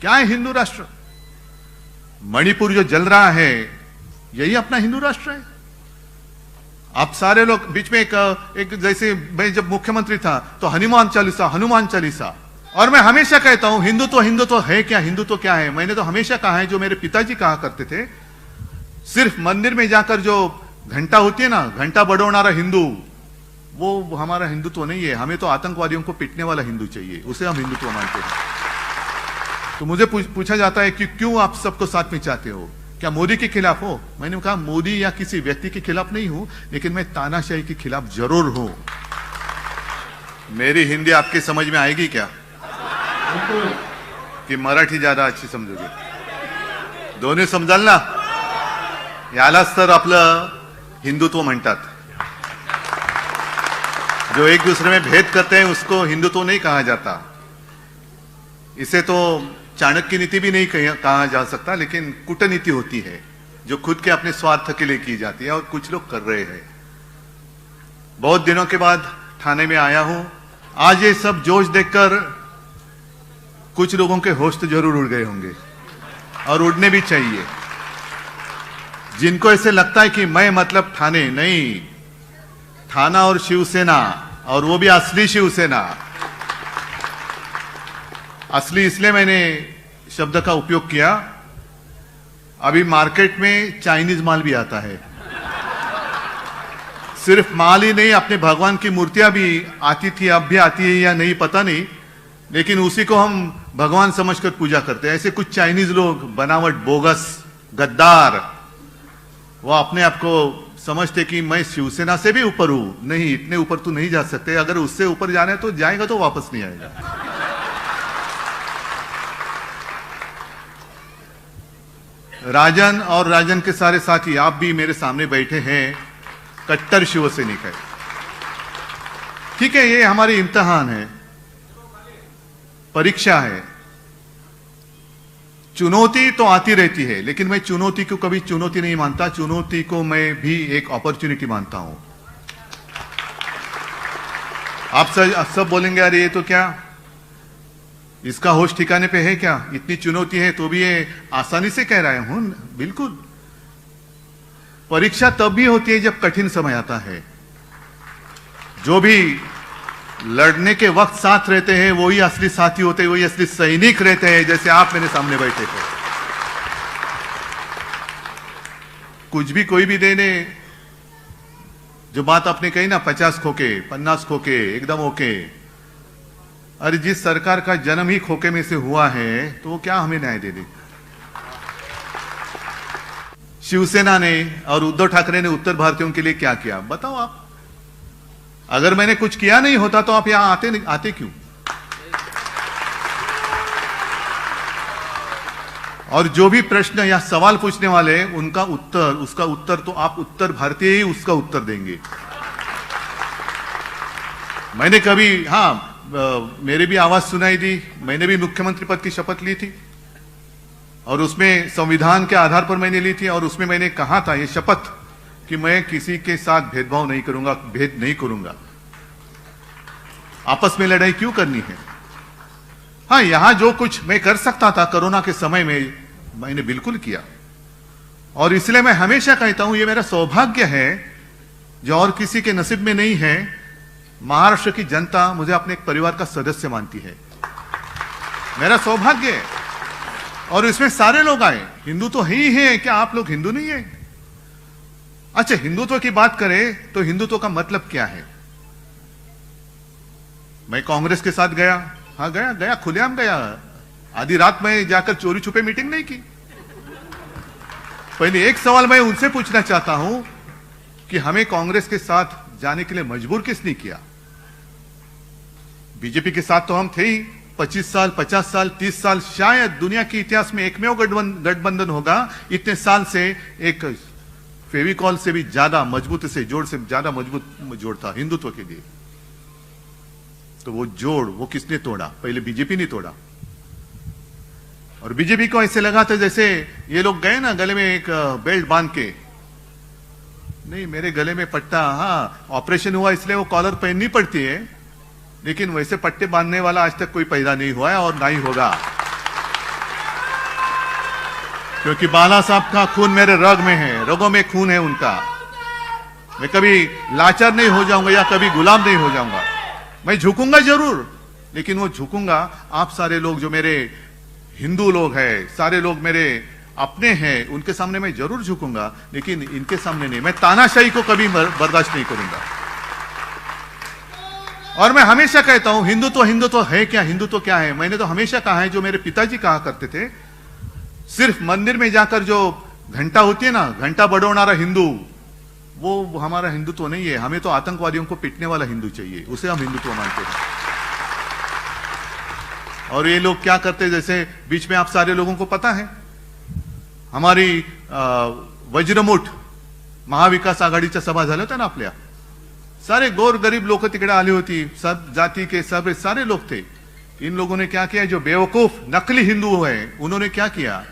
क्या है हिंदू राष्ट्र? मणिपुर जो जल रहा है यही अपना हिंदू राष्ट्र है। आप सारे लोग बीच में एक जैसे मैं जब मुख्यमंत्री था तो हनुमान चालीसा, और मैं हमेशा कहता हूं हिंदुत्व है क्या, हिंदुत्व क्या है? मैंने तो हमेशा कहा है, जो मेरे पिताजी कहा करते थे, सिर्फ मंदिर में जाकर जो घंटा होती है ना, घंटा बड़ोनारा हिंदू, वो हमारा हिंदुत्व नहीं है। हमें तो आतंकवादियों को पीटने वाला हिंदू चाहिए, उसे हम हिंदुत्व मानते हैं। तो मुझे पूछा जाता है कि क्यों आप सबको साथ में चाहते हो, क्या मोदी के खिलाफ हो? मैंने कहा मोदी या किसी व्यक्ति के खिलाफ नहीं हूं, लेकिन मैं तानाशाही के खिलाफ जरूर हूं। मेरी हिंदी आपकी समझ में आएगी क्या, कि मराठी ज्यादा अच्छी समजोगे? दोन्ही समजाल ना? यालाच तर आपलं हिंदुत्व म्हणतात। जो एक दूसरे में भेद करते हैं उसको हिंदुत्व नहीं कहा जाता। इसे तो चाणक्य नीति भी नहीं कहा जा सकता, लेकिन कूटनीति होती है जो खुद के अपने स्वार्थ के लिए की जाती है, और कुछ लोग कर रहे हैं। बहुत दिनों के बाद थाने में आया हूं। आज ये सब जोश देखकर कुछ लोगों के होश तो जरूर उड़ गए होंगे, और उड़ने भी चाहिए। जिनको ऐसे लगता है कि मैं मतलब थाने नहीं, थाना और शिवसेना, और वो भी असली शिवसेना। असली इसलिए मैंने शब्द का उपयोग किया, अभी मार्केट में चाइनीज माल भी आता है। सिर्फ माल ही नहीं, अपने भगवान की मूर्तियां भी आती थी, अब भी आती है या नहीं पता नहीं, लेकिन उसी को हम भगवान समझकर पूजा करते हैं। ऐसे कुछ चाइनीज लोग, बनावट, बोगस, गद्दार, वो अपने आप को समझते कि मैं शिवसेना से भी ऊपर हूं। नहीं, इतने ऊपर तो नहीं जा सकते। अगर उससे ऊपर जाना है तो जाएगा तो वापस नहीं आएगा। राजन और राजन के सारे साथी, आप भी मेरे सामने बैठे हैं, कट्टर शिवसैनिक है। ठीक है, ये हमारी इम्तिहान है, परीक्षा है। चुनौती तो आती रहती है, लेकिन मैं चुनौती को कभी चुनौती नहीं मानता। चुनौती को मैं भी एक अपॉर्चुनिटी मानता हूं। आप सब बोलेंगे अरे ये तो क्या, इसका होश ठिकाने पे है क्या, इतनी चुनौती है तो भी ये आसानी से कह रहा हूं। बिल्कुल, परीक्षा तब भी होती है जब कठिन समय आता है। जो भी लड़ने के वक्त साथ रहते हैं वही असली साथी होते हैं, वही असली सैनिक रहते हैं, जैसे आप मेरे सामने बैठे थे। कुछ भी कोई भी देने, जो बात आपने कही ना, 50 खोके 50 खोके एकदम ओके। अरे जिस सरकार का जन्म ही खोके में से हुआ है तो वो क्या हमें न्याय दे दे? शिवसेना ने और उद्धव ठाकरे ने उत्तर भारतीयों के लिए क्या किया बताओ आप? अगर मैंने कुछ किया नहीं होता तो आप यहां आते क्यों? और जो भी प्रश्न या सवाल पूछने वाले हैं उसका उत्तर तो आप उत्तर भारतीय ही उसका उत्तर देंगे। मैंने कभी मेरे भी आवाज सुनाई दी, मैंने भी मुख्यमंत्री पद की शपथ ली थी, और उसमें संविधान के आधार पर मैंने ली थी, और उसमें मैंने कहा था ये शपथ कि मैं किसी के साथ भेदभाव नहीं करूंगा, भेद नहीं करूंगा। आपस में लड़ाई क्यों करनी है? हाँ, यहां जो कुछ मैं कर सकता था कोरोना के समय में मैंने बिल्कुल किया, और इसलिए मैं हमेशा कहता हूं ये मेरा सौभाग्य है जो और किसी के नसीब में नहीं है। महाराष्ट्र की जनता मुझे अपने एक परिवार का सदस्य मानती है, मेरा सौभाग्य है। और इसमें सारे लोग आए, हिंदू तो ही है, क्या आप लोग हिंदू नहीं है? अच्छा, हिंदुत्व की बात करें तो हिंदुत्व का मतलब क्या है? मैं कांग्रेस के साथ गया, हाँ गया खुलेआम गया। आधी रात में जाकर चोरी छुपे मीटिंग नहीं की। पहले एक सवाल मैं उनसे पूछना चाहता हूं कि हमें कांग्रेस के साथ जाने के लिए मजबूर किसने किया? बीजेपी के साथ तो हम थे ही 25 साल, 50 साल, 30 साल, शायद दुनिया के इतिहास में एकमेव गठबंधन होगा इतने साल से एक फेविकॉल से भी ज्यादा मजबूत से ज्यादा मजबूत जोड़ था हिंदुत्व के लिए। तो वो जोड़ वो किसने तोड़ा? पहले बीजेपी ने तोड़ा। और बीजेपी को ऐसे लगा था जैसे ये लोग गए ना गले में एक बेल्ट बांध के, नहीं मेरे गले में पट्टा, हाँ ऑपरेशन हुआ इसलिए वो कॉलर पहननी पड़ती है, लेकिन वैसे पट्टे बांधने वाला आज तक कोई पैदा नहीं हुआ है और ना ही होगा। क्योंकि बाला साहब का खून मेरे रग में है, रगों में खून है उनका। मैं कभी लाचार नहीं हो जाऊंगा या कभी गुलाम नहीं हो जाऊंगा। मैं झुकूंगा जरूर, लेकिन वो झुकूंगा आप सारे लोग जो मेरे हिंदू लोग हैं, सारे लोग मेरे अपने हैं, उनके सामने मैं जरूर झुकूंगा, लेकिन इनके सामने नहीं। मैं तानाशाही को कभी बर्दाश्त नहीं करूंगा। और मैं हमेशा कहता हूं हिंदुत्व हिंदुत्व है क्या, हिंदुत्व क्या है। मैंने तो हमेशा कहा है, जो मेरे पिताजी कहा करते थे, सिर्फ मंदिर में जाकर जो घंटा होती है ना, घंटा बड़ोनारा हिंदू, वो हमारा हिंदुत्व नहीं है। हमें तो आतंकवादियों को पीटने वाला हिंदू चाहिए, उसे हम हिंदुत्व मानते हैं। और ये लोग क्या करते हैं, जैसे बीच में आप सारे लोगों को पता है, हमारी वज्रमुठ महाविकास आघाडीच्या सभा झाल्या होत्या ना आपल्या, सारे गोर गरीब लोग तिकडे आली होती, सब जाति के सब सारे लोग थे। इन लोगों ने क्या किया, जो बेवकूफ नकली हिंदू है उन्होंने क्या किया,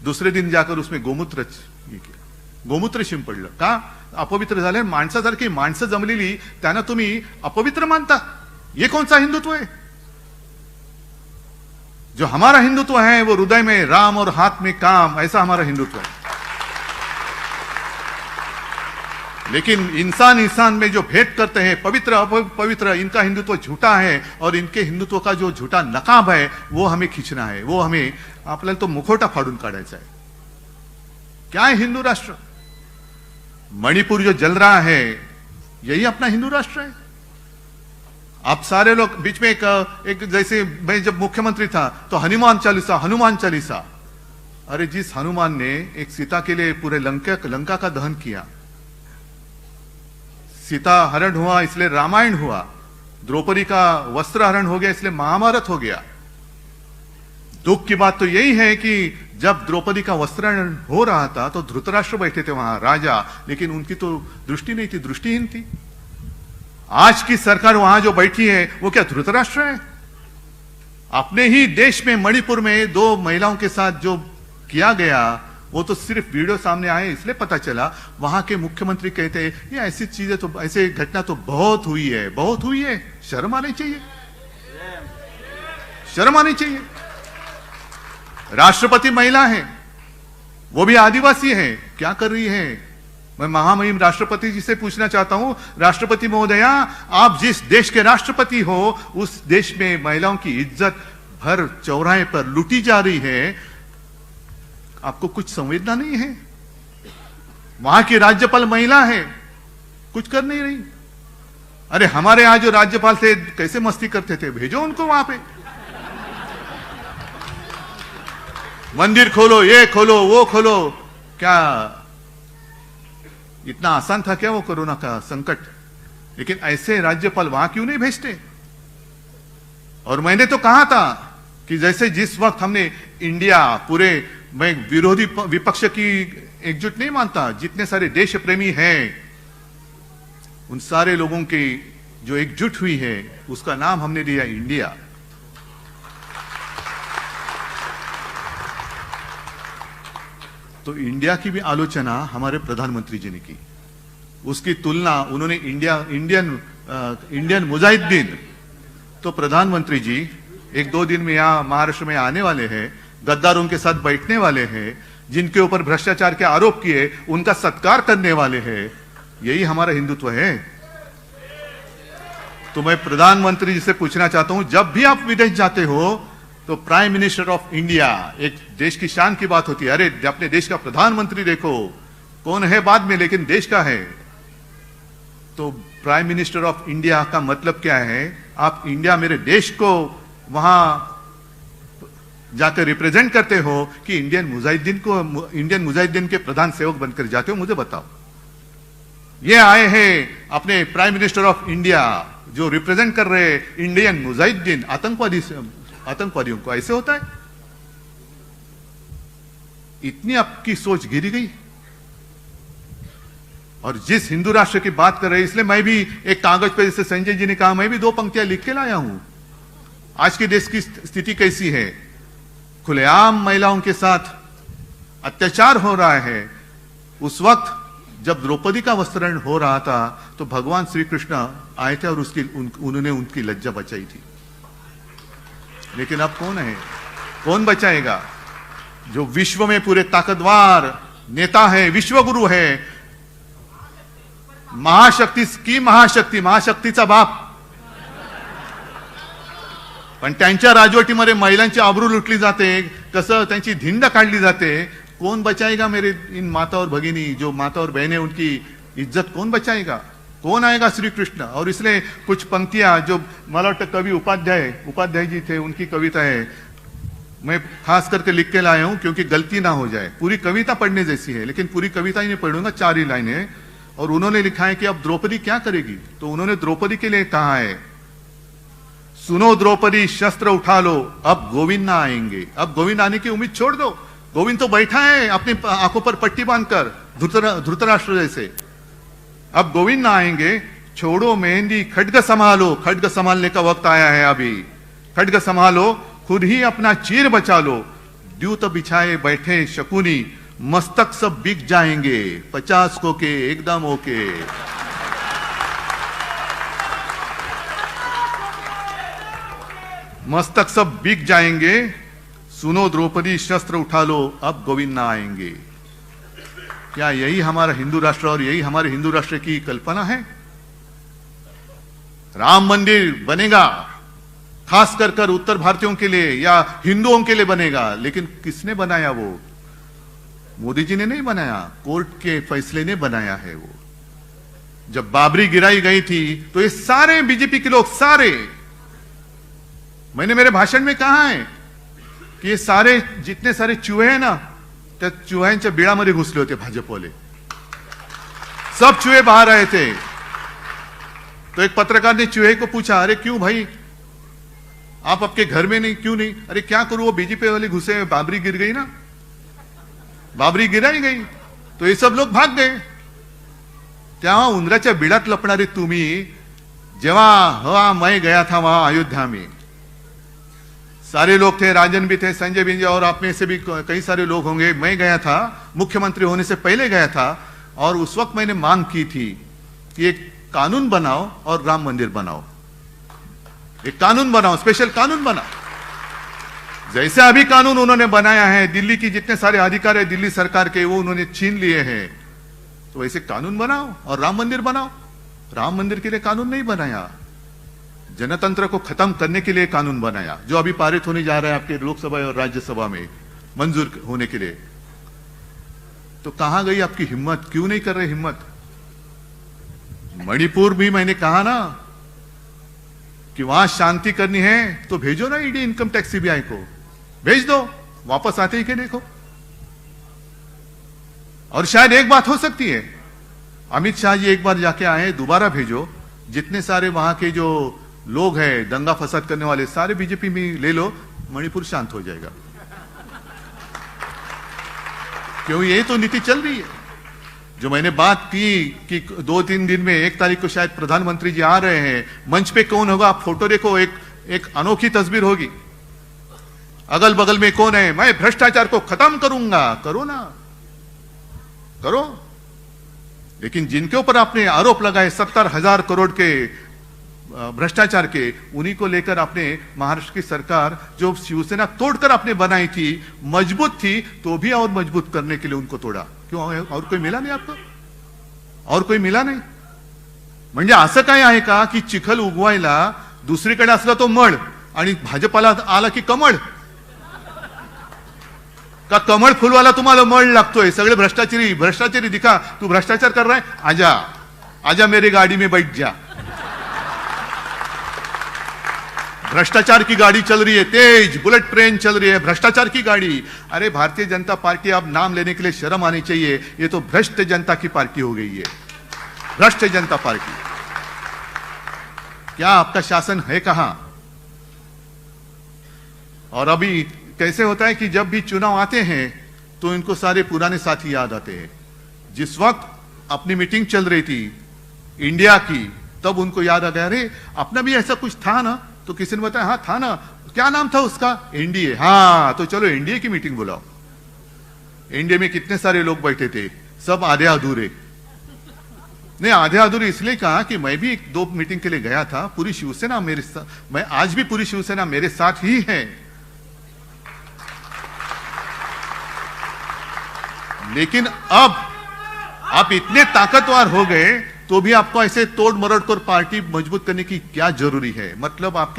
दुसरे दिन जाकर उसमें गोमूत्र शिंपडलं। का अपवित्र झाले, माणसासारखी माणसं जमलेली त्यांना तुम्ही अपवित्र मानता, ये कौन सा हिंदुत्व है। जो हमारा हिंदुत्व है वो हृदय में राम और हाथ में काम, ऐसा हमारा हिंदुत्व है। लेकिन इंसान इंसान में जो भेद करते हैं, पवित्र अपवित्र, इनका हिंदुत्व झूठा है। और इनके हिंदुत्व का जो झूठा नकाब है वो हमें खींचना है, वो हमें आपल्याला तो मुखोटा फाडून काढायचा है। क्या है हिंदू राष्ट्र। मणिपुर जो जल रहा है यही अपना हिंदू राष्ट्र है। आप सारे लोग बीच में एक जैसे मैं जब मुख्यमंत्री था तो हनुमान चालीसा, अरे जिस हनुमान ने एक सीता के लिए पूरे लंका का दहन किया, सीता हरण हुआ इसलिए रामायण हुआ, द्रौपदी का वस्त्र हरण हो गया इसलिए महाभारत हो गया। दुख की बात तो यही है कि जब द्रौपदी का वस्त्र हो रहा था तो धृतराष्ट्र बैठे थे वहां राजा, लेकिन उनकी तो दृष्टि नहीं थी, दृष्टिहीन थी। आज की सरकार वहां जो बैठी है वो क्या धृतराष्ट्र है। अपने ही देश में मणिपुर में 2 महिलाओं के साथ जो किया गया, वो तो सिर्फ वीडियो सामने आए इसलिए पता चला। वहां के मुख्यमंत्री कहते हैं ये ऐसी चीजें तो, ऐसे घटना तो बहुत हुई है। शर्म आनी चाहिए, शर्म आनी चाहिए। राष्ट्रपति महिला है, वो भी आदिवासी है, क्या कर रही है। मैं महामहिम राष्ट्रपति जी से पूछना चाहता हूं, राष्ट्रपति महोदया, आप जिस देश के राष्ट्रपति हो उस देश में महिलाओं की इज्जत भर चौराहे पर लूटी जा रही है, आपको कुछ संवेदना नहीं है। वहां की राज्यपाल महिला है, कुछ कर नहीं रही। अरे हमारे यहां जो राज्यपाल थे कैसे मस्ती करते थे, भेजो उनको वहां पे। मंदिर खोलो, ये खोलो, वो खोलो, क्या इतना आसान था क्या वो कोरोना का संकट। लेकिन ऐसे राज्यपाल वहां क्यों नहीं भेजते। और मैंने तो कहा था कि जैसे जिस वक्त हमने इंडिया पूरे, मैं विरोधी विपक्ष की एकजुट नहीं मानता, जितने सारे देश प्रेमी हैं उन सारे लोगों की जो एकजुट हुई है उसका नाम हमने दिया इंडिया। तो इंडिया की भी आलोचना हमारे प्रधानमंत्री जी ने की, उसकी तुलना उन्होंने इंडियन मुजाहिदीन। तो प्रधानमंत्री जी 1-2 दिन में यहां महाराष्ट्र में आने वाले हैं, गद्दारों के साथ बैठने वाले हैं, जिनके ऊपर भ्रष्टाचार के आरोप किए उनका सत्कार करने वाले हैं। यही हमारा हिंदुत्व है। तो मैं प्रधानमंत्री जी से पूछना चाहता हूं, जब भी आप विदेश जाते हो तो प्राइम मिनिस्टर ऑफ इंडिया, एक देश की शान की बात होती है। अरे अपने देश का प्रधानमंत्री देखो, कौन है बाद में, लेकिन देश का है। तो प्राइम मिनिस्टर ऑफ इंडिया का मतलब क्या है, आप इंडिया मेरे देश को वहां जाकर रिप्रेजेंट करते हो कि इंडियन मुजाहिदीन के प्रधान सेवक बनकर जाते हो, मुझे बताओ। ये आए हैं अपने प्राइम मिनिस्टर ऑफ इंडिया जो रिप्रेजेंट कर रहे इंडियन मुजाहिदीन आतंकवादियों को, ऐसे होता है। इतनी आपकी सोच गिरी गई। और जिस हिंदू राष्ट्र की बात कर रहे हैं, इसलिए मैं भी एक कागज पे, जैसे संजय जी ने कहा, मैं भी 2 पंक्तियां लिख के लाया हूं। आज के देश की स्थिति कैसी है, खुलेआम महिलाओं के साथ अत्याचार हो रहा है। उस वक्त जब द्रौपदी का वस्त्रण हो रहा था तो भगवान श्री कृष्ण आए थे और उन्होंने उनकी लज्जा बचाई थी। लेकिन अब कौन है, कौन बचाएगा। जो विश्व में पूरे ताकतवर नेता है, विश्वगुरु है, महाशक्ती की महाशक्तीचा बाप, पण त्यांच्या राजवटीमध्ये महिलांची आबरू लुटली जाते, कसं त्यांची धिंड काढली जाते. कौन बचाएगा मेरे इन माता और भगिनी, जो माता और बहनें, उनकी इज्जत कौन बचाएगा, कौन आएगा श्री कृष्ण. और इसलिए कुछ पंक्तियां जो मला वाटतं कवि उपाध्याय जी थे, उनकी कविता है, मैं खास करके लिख के लाया हूं क्योंकि गलती ना हो जाए. पूरी कविता पढ़ने जैसी है, लेकिन पूरी कविता ही नहीं पढ़ूंगा, 4 ही लाइनें. और उन्होंने लिखा है कि अब द्रौपदी क्या करेगी. तो उन्होंने द्रौपदी के लिए कहा है, सुनो द्रौपदी शस्त्र उठा लो, अब गोविंद ना आएंगे. अब गोविंद आने की उम्मीद छोड़ दो. गोविंद तो बैठा है अपनी आंखों पर पट्टी बांधकर, धृतराष्ट्र जैसे. अब गोविंद ना आएंगे. छोड़ो मेहंदी, खड्ग संभालो. खड्ग संभालने का वक्त आया है अभी. खड्ग संभालो, खुद ही अपना चीर बचा लो. द्यूत बिछाए बैठे शकुनी, मस्तक सब बिक जाएंगे. 50 को के एकदम ओके. मस्तक सब बिक जाएंगे. सुनो द्रौपदी शस्त्र उठा लो, अब गोविंद ना आएंगे. क्या यही हमारा हिंदू राष्ट्र और यही हमारे हिंदू राष्ट्र की कल्पना है. राम मंदिर बनेगा खास कर उत्तर भारतीयों के लिए या हिंदुओं के लिए बनेगा, लेकिन किसने बनाया वो. मोदी जी ने नहीं बनाया, कोर्ट के फैसले ने बनाया है. वो जब बाबरी गिराई गई थी तो ये सारे बीजेपी के लोग, सारे, मैंने मेरे भाषण में कहा है कि ये सारे जितने सारे चूहे हैं ना, त्या चुह्यांच्या बिळामध्ये घुसले होते भाजपवाले. सब चूहे बाहर आए थे. तो एक पत्रकार ने चूहे को पूछा, अरे क्यों भाई, आप आपके घर में नहीं, क्यों नहीं. अरे क्या करूं, वो बीजेपी वाले घुसे, बाबरी गिर गई ना, बाबरी गिराई गई तो ये सब लोग भाग गए. तेव्हा उंदराच्या बिळात लपणारे तुम्ही, जेव्हा मैं गया था वहां अयोध्या में, सारे लोग थे, राजन भी थे, संजय भी, और आप में से भी कई सारे लोग होंगे. मैं गया था, मुख्यमंत्री होने से पहले गया था, और उस वक्त मैंने मांग की थी कि एक कानून बनाओ और राम मंदिर बनाओ. एक कानून बनाओ, स्पेशल कानून बनाओ. जैसे अभी कानून उन्होंने बनाया है, दिल्ली की जितने सारे अधिकार है दिल्ली सरकार के, वो उन्होंने छीन लिए हैं. तो वैसे कानून बनाओ और राम मंदिर बनाओ. राम मंदिर के लिए कानून नहीं बनाया, जनतंत्र को खत्म करने के लिए कानून बनाया, जो अभी पारित होने जा रहा है आपके लोकसभा और राज्यसभा में मंजूर होने के लिए. तो कहां गई आपकी हिम्मत, क्यों नहीं कर रहे हिम्मत. मणिपुर भी मैंने कहा ना कि वहां शांति करनी है तो भेजो ना ईडी, इनकम टैक्स सीबीआई को भेज दो, वापस आते ही के देखो. और शायद एक बात हो सकती है, अमित शाह जी एक बार जाके आए, दोबारा भेजो. जितने सारे वहां के जो लोग हैं दंगा फसाद करने वाले, सारे बीजेपी में ले लो, मणिपुर शांत हो जाएगा. क्यों, ये तो नीति चल रही है. जो मैंने बात की कि 2-3 दिन में 1 तारीख को शायद प्रधानमंत्री जी आ रहे हैं, मंच पे कौन होगा, आप फोटो देखो, एक अनोखी तस्वीर होगी. अगल बगल में कौन है, मैं भ्रष्टाचार को खत्म करूंगा. करो ना, करो. लेकिन जिनके ऊपर आपने आरोप लगाए 70,000 करोड़ के भ्रष्टाचार के, उन्हीं को लेकर आपने महाराष्ट्र की सरकार, जो शिवसेना तोड़कर आपने बनाई थी, मजबूत थी, तो भी और मजबूत करने के लिए उनको तोडा. क्यों, और कोई मिला नहीं आपको, और कोई मिला नाही. म्हणजे असं काय आहे का की चिखल उगवायला दुसरीकडे असला तो मळ आणि भाजपाला आला की कमळ, का कमळ फुलवाला तुम्हाला मळ लागतोय. सगळे भ्रष्टाचारी दिखा, तू भ्रष्टाचार कर रहा है, आजा आजा मेरी गाड़ी में बैठ जा. भ्रष्टाचार की गाड़ी चल रही है, तेज बुलेट ट्रेन चल रही है, भ्रष्टाचार की गाड़ी. अरे भारतीय जनता पार्टी, अब नाम लेने के लिए शर्म आनी चाहिए. ये तो भ्रष्ट जनता की पार्टी हो गई है, भ्रष्ट जनता पार्टी. क्या आपका शासन है कहां. और अभी कैसे होता है कि जब भी चुनाव आते हैं तो इनको सारे पुराने साथी याद आते हैं. जिस वक्त अपनी मीटिंग चल रही थी इंडिया की, तब उनको याद आ गया, अरे अपना भी ऐसा कुछ था ना. तो किसी ने बताया, हाँ था ना, क्या नाम था उसका, एनडीए. हाँ, तो चलो एनडीए की मीटिंग बुलाओ. एनडीए में कितने सारे लोग बैठे थे, सब आधे अधूरे. नहीं, आधे अधूरे इसलिए कहा कि मैं भी 2 मीटिंग के लिए गया था, पूरी शिवसेना मेरे साथ, मैं आज भी पूरी शिवसेना मेरे साथ ही है. लेकिन अब आप इतने ताकतवर हो गए तो भी आपको ऐसे तोड़ मरोड़ कर पार्टी मजबूत करने की क्या जरूरी है? मतलब आप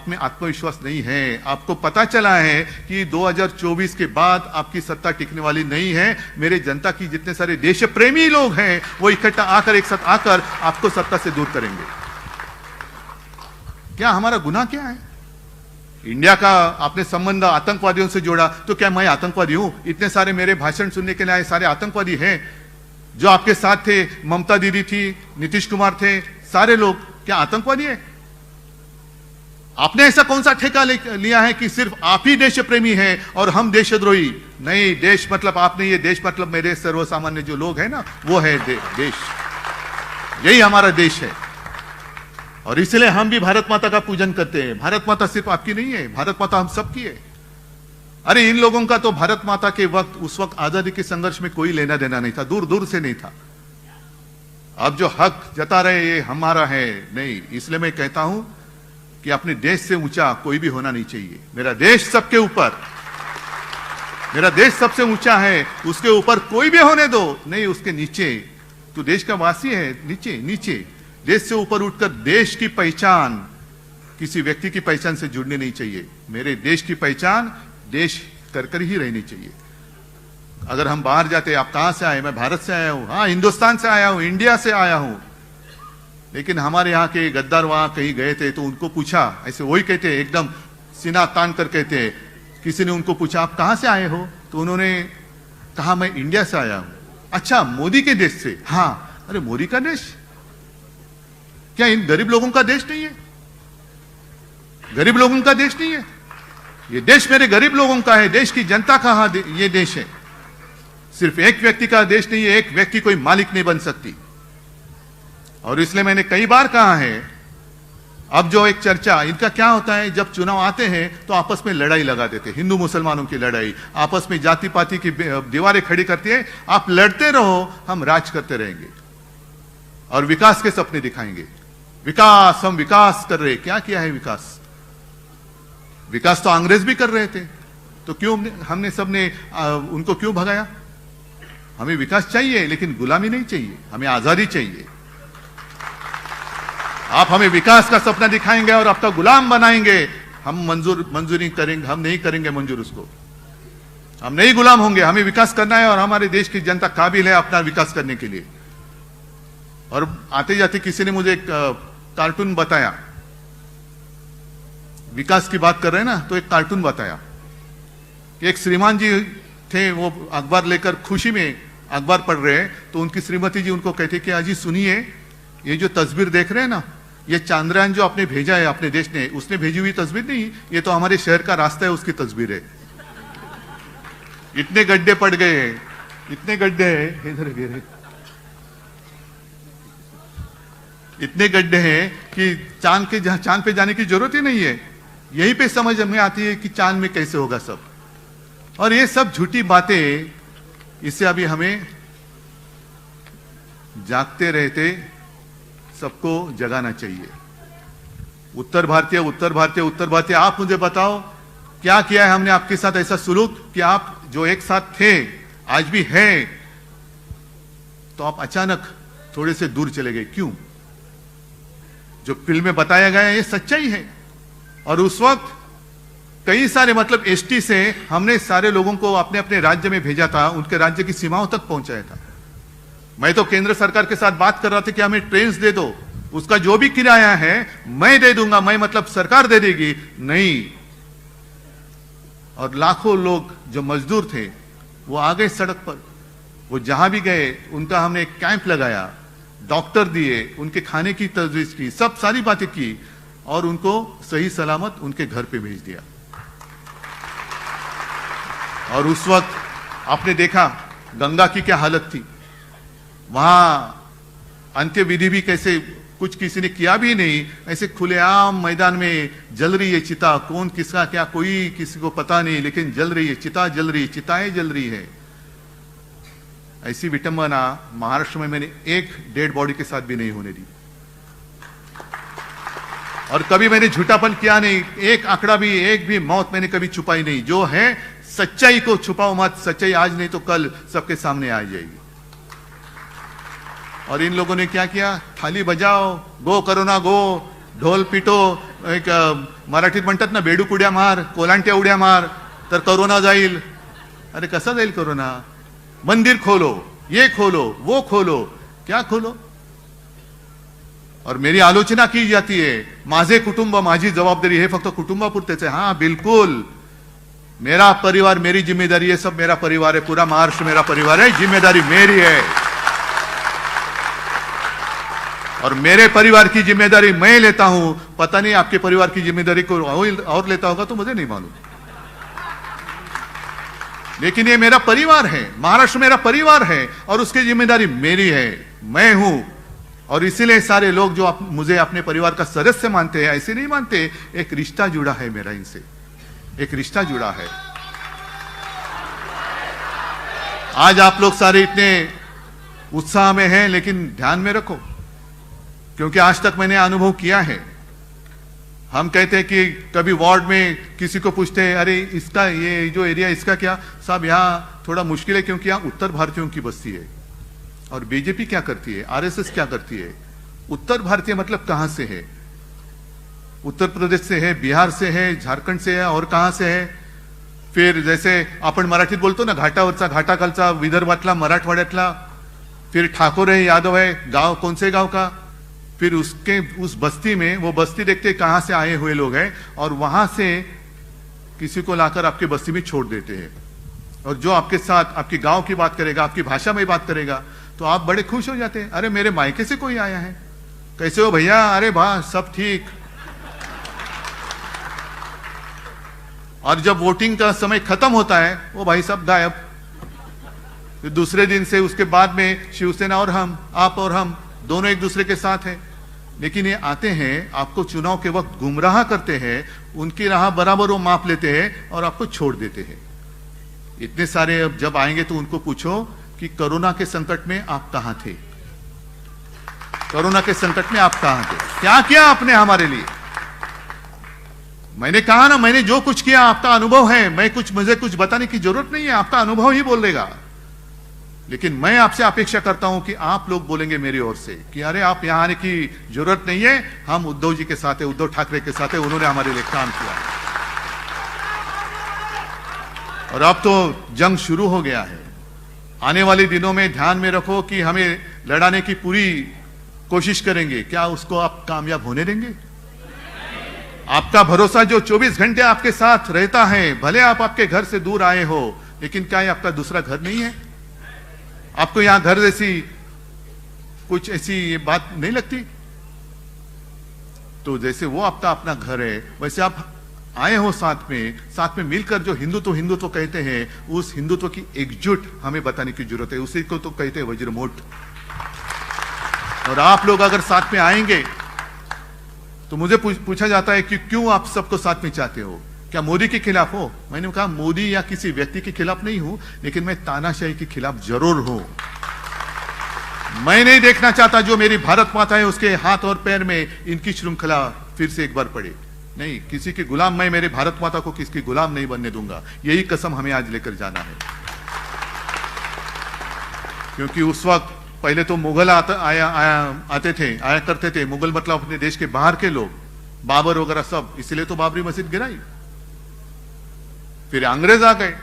में आत्मविश्वास नहीं है। आपको पता चला है कि 2024 के बाद आपकी सत्ता टिकने वाली नहीं है। मेरे जनता की जितने सारे देश प्रेमी लोग हैं वो इकट्ठा आकर एक साथ आकर आपको सत्ता से दूर करेंगे। क्या हमारा गुनाह क्या है? इंडिया का आपने संबंध आतंकवादियों से जोड़ा, तो क्या मैं आतंकवादी हूं? इतने सारे मेरे भाषण सुनने के लिए आए सारे आतंकवादी हैं जो आपके साथ थे? ममता दीदी थी, नीतीश कुमार थे, सारे लोग क्या आतंकवादी है? आपने ऐसा कौन सा ठेका लिया है कि सिर्फ आप ही देश प्रेमी हैं और हम देशद्रोही? नहीं, देश मतलब आप नहीं है, देश मतलब मेरे सर्वसामान्य जो लोग हैं ना, वो है देश। यही हमारा देश है और इसलिए हम भी भारत माता का पूजन करते हैं। भारत माता सिर्फ आपकी नहीं है, भारत माता हम सबकी है। अरे इन लोगों का तो भारत माता के वक्त, उस वक्त आजादी के संघर्ष में कोई लेना देना नहीं था, दूर दूर से नहीं था। अब जो हक जता रहे ये हमारा है, नहीं। इसलिए मैं कहता हूं कि अपने देश से ऊंचा कोई भी होना नहीं चाहिए। मेरा देश सबके ऊपर, मेरा देश सबसे ऊंचा है, उसके ऊपर कोई भी होने दो, नहीं उसके नीचे। तो देश का वासी है, नीचे नीचे। देश से ऊपर उठकर देश की पहचान किसी व्यक्ति की पहचान से जुड़नी नहीं चाहिए। मेरे देश की पहचान देश कर ही रहनी चाहिए। अगर हम बाहर जाते, आप कहां से आए? मैं भारत से आया हूं, हाँ हिंदुस्तान से आया हूं, इंडिया से आया हूं। लेकिन हमारे यहाँ के गद्दार वहां कहीं गए थे तो उनको पूछा, ऐसे वही कहते एकदम सीना तान कर कहते, किसी ने उनको पूछा आप कहां से आए हो? तो उन्होंने कहा मैं इंडिया से आया हूं। अच्छा, मोदी के देश से? हाँ। अरे मोदी का देश? क्या इन गरीब लोगों का देश नहीं है? गरीब लोगों का देश नहीं है? ये देश मेरे गरीब लोगों का है, देश की जनता का ये देश है। सिर्फ एक व्यक्ति का देश नहीं है, एक व्यक्ति कोई मालिक नहीं बन सकती। और इसलिए मैंने कई बार कहा है, अब जो एक चर्चा इनका क्या होता है, जब चुनाव आते हैं तो आपस में लड़ाई लगा देते, हिंदू मुसलमानों की लड़ाई, आपस में जाति पाति की दीवारें खड़ी करती है। आप लड़ते रहो, हम राज करते रहेंगे और विकास के सपने दिखाएंगे। विकास, हम विकास कर रहे। क्या किया है विकास? विकास तो अंग्रेज भी कर रहे थे, तो क्यों हमने सबने उनको क्यों भगाया? हमें विकास चाहिए लेकिन गुलामी नहीं चाहिए, हमें आजादी चाहिए। आप हमें विकास का सपना दिखाएंगे और आपका गुलाम बनाएंगे, हम मंजूरी करेंगे, हम नहीं करेंगे मंजूर उसको। हम नहीं गुलाम होंगे, हमें विकास करना है और हमारे देश की जनता काबिल है अपना विकास करने के लिए। और आते जाते किसी ने मुझे एक कार्टून बताया, विकास की बात कर रहे हैं ना, तो एक कार्टून बताया कि एक श्रीमान जी थे, वो अखबार लेकर खुशी में अखबार पढ़ रहे हैं, तो उनकी श्रीमती जी उनको कहते कि अजी सुनिए, ये जो तस्वीर देख रहे हैं ना, ये चांद्रयान जो आपने भेजा है अपने देश ने, उसने भेजी हुई तस्वीर नहीं, ये तो हमारे शहर का रास्ता है उसकी तस्वीर है। इतने गड्ढे पड़ गए हैं, इतने गड्ढे हैं, इधर गिरे, इतने गड्ढे हैं कि चांद पे जाने की जरूरत ही नहीं है। यहीं पे समझ में आती है कि चांद में कैसे होगा सब। और ये सब झूठी बातें, इससे अभी हमें जागते रहते सबको जगाना चाहिए। उत्तर भारतीय, आप मुझे बताओ क्या किया है हमने आपके साथ ऐसा सुलूक कि आप जो एक साथ थे आज भी हैं, तो आप अचानक थोड़े से दूर चले गए, क्यों? जो फिल्म में बताया गया है ये सच्चाई है। और उस वक्त कई सारे, मतलब एसटी से हमने सारे लोगों को अपने अपने राज्य में भेजा था, उनके राज्य की सीमाओं तक पहुंचाया था। मैं तो केंद्र सरकार के साथ बात कर रहा था कि हमें ट्रेन दे दो, उसका जो भी किराया है मैं दे दूंगा, मैं मतलब सरकार दे देगी, नहीं। और लाखों लोग जो मजदूर थे वो आ गए सड़क पर, वो जहां भी गए उनका हमने एक कैंप लगाया, डॉक्टर दिए, उनके खाने की तजवीज की, सब सारी बातें की और उनको सही सलामत उनके घर पे भेज दिया। और उस वक्त आपने देखा गंगा की क्या हालत थी, वहां अंत्य विधि भी कैसे, कुछ किसी ने किया भी नहीं, ऐसे खुलेआम मैदान में जल रही है चिता, कौन किसका क्या कोई किसी को पता नहीं, लेकिन जल रही है चिता, जल रही है चिताएं जल रही है। ऐसी विटंबना महाराष्ट्र में मैंने एक डेड बॉडी के साथ भी नहीं होने दी। और कभी मैंने झूठापन किया नहीं, एक आंकड़ा भी, एक भी मौत मैंने कभी छुपाई नहीं। जो है सच्चाई को छुपाओ मत, सच्चाई आज नहीं तो कल सबके सामने आ जाएगी। और इन लोगों ने क्या किया, थाली बजाओ, गो करोना गो, ढोल पिटो, एक मराठीत म्हणतात ना बेडूक उड्या मार, कोलांट्या उड्या मार तर करोना जाईल। अरे कसा जाईल करोना? मंदिर खोलो, ये खोलो, वो खोलो, क्या खोलो? और मेरी आलोचना की जाती है, माझे कुटुंब माझी जबाबदारी, हे फक्त कुटुंबापुरतेच आहे। हां बिल्कुल, मेरा परिवार मेरी जिम्मेदारी है, सब मेरा परिवार है, पूरा महाराष्ट्र मेरा परिवार है, जिम्मेदारी मेरी है। और मेरे परिवार की जिम्मेदारी मैं लेता हूं, पता नहीं आपके परिवार की जिम्मेदारी को और लेता होगा तो मुझे नहीं मालूम, लेकिन ये मेरा परिवार है, महाराष्ट्र मेरा परिवार है और उसकी जिम्मेदारी मेरी है, मैं हूं। और इसीलिए सारे लोग जो मुझे अपने परिवार का सदस्य मानते हैं, ऐसे नहीं मानते, एक रिश्ता जुड़ा है मेरा इनसे, एक रिश्ता जुड़ा है। आज आप लोग सारे इतने उत्साह में हैं, लेकिन ध्यान में रखो, क्योंकि आज तक मैंने अनुभव किया है। हम कहते हैं कि कभी वार्ड में किसी को पूछते हैं, अरे इसका ये जो एरिया इसका क्या, साहब यहाँ थोड़ा मुश्किल है क्योंकि यहाँ उत्तर भारतीयों की बस्ती है। और बीजेपी क्या करती है, आरएसएस क्या करती है? उत्तर भारतीय मतलब कहां से है? उत्तर प्रदेश से है, बिहार से है, झारखंड से है, और कहां से है? फिर जैसे आपण मराठीत बोलतो ना, घाटावरचा, घाटाखालचा, विदर्भातला, मराठवाड्यातला, फिर ठाकुर है, यादव है, गांव कौन से गांव का, फिर उसके उस बस्ती में वो बस्ती देखते कहां से आए हुए लोग हैं और वहां से किसी को लाकर आपके बस्ती में छोड़ देते हैं। और जो आपके साथ आपके गांव की बात करेगा, आपकी भाषा में बात करेगा, तो आप बड़े खुश हो जाते हैं, अरे मेरे मायके से कोई आया है, कैसे हो भैया, अरे वाह सब ठीक। और जब वोटिंग का समय खत्म होता है, वो भाई सब गायब। फिर दूसरे दिन से उसके बाद में शिवसेना और हम, आप और हम दोनों एक दूसरे के साथ हैं। लेकिन ये आते हैं, आपको चुनाव के वक्त गुमराह करते हैं, उनकी राह बराबर वो माप लेते हैं और आपको छोड़ देते हैं। इतने सारे अब जब आएंगे तो उनको पूछो कि कोरोना के संकट में आप कहां थे, कोरोना के संकट में आप कहां थे, क्या किया आपने हमारे लिए? मैंने कहा ना, मैंने जो कुछ किया आपका अनुभव है, मुझे कुछ बताने की जरूरत नहीं है, आपका अनुभव ही बोल देगा। लेकिन मैं आपसे अपेक्षा करता हूं कि आप लोग बोलेंगे मेरी ओर से कि अरे आप यहां आने की जरूरत नहीं है, हम उद्धव जी के साथ है, उद्धव ठाकरे के साथ है, उन्होंने हमारे लिए काम किया। और अब तो जंग शुरू हो गया है। आने वाले दिनों में ध्यान में रखो कि हमें लड़ाने की पूरी कोशिश करेंगे, क्या उसको आप कामयाब होने देंगे? आपका भरोसा जो 24 घंटे आपके साथ रहता है, भले आप आपके घर से दूर आए हो, लेकिन क्या ये आपका दूसरा घर नहीं है? आपको यहां घर जैसी कुछ ऐसी बात नहीं लगती? तो जैसे वो आपका अपना घर है, वैसे आप आए हो साथ में मिलकर जो हिंदुत्व कहते हैं, उस हिंदुत्व की एकजुट हमें बताने की जरूरत है। उसी को तो कहते हैं वज्रमुठ। और आप लोग अगर साथ में आएंगे तो मुझे पूछा जाता है कि क्यों आप सबको साथ में चाहते हो, क्या मोदी के खिलाफ हो? मैंने कहा मोदी या किसी व्यक्ति के खिलाफ नहीं हूं, लेकिन मैं तानाशाही के खिलाफ जरूर हूं। मैं नहीं देखना चाहता जो मेरी भारत माता है उसके हाथ और पैर में इनकी श्रृंखला फिर से एक बार पड़े। नहीं, किसी की गुलाम, मैं मेरे भारत माता को किसकी गुलाम नहीं बनने दूंगा। यही कसम हमें आज लेकर जाना है। क्योंकि उस वक्त पहले तो मुगल आते थे, आया करते थे। मुगल मतलब अपने देश के बाहर के लोग, बाबर वगैरह सब, इसलिए तो बाबरी मस्जिद गिराई। फिर अंग्रेज आ गए,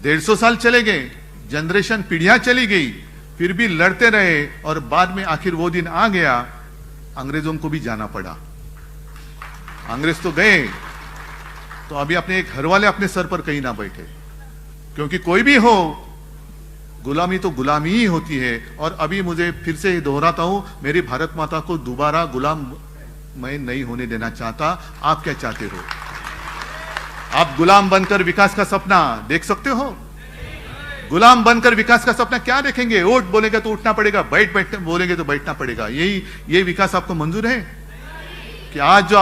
150 साल चले गए, जनरेशन पीढ़ियां चली गई, फिर भी लड़ते रहे और बाद में आखिर वो दिन आ गया, अंग्रेजों को भी जाना पड़ा। अंग्रेज तो गए, तो अभी अपने घर वाले अपने सर पर कहीं ना बैठे, क्योंकि कोई भी हो, गुलामी तो गुलामी ही होती है। और अभी मुझे फिर से दोहराता हूं, मेरी भारत माता को दोबारा गुलाम मैं नहीं होने देना चाहता। आप क्या चाहते हो? आप गुलाम बनकर विकास का सपना देख सकते हो? गुलाम बनकर विकास का सपना क्या देखेंगे? उठ बोलेगा तो उठना पड़ेगा, बैठ बोलेंगे तो बैठना पड़ेगा। यही विकास आपको मंजूर है? कि आज जो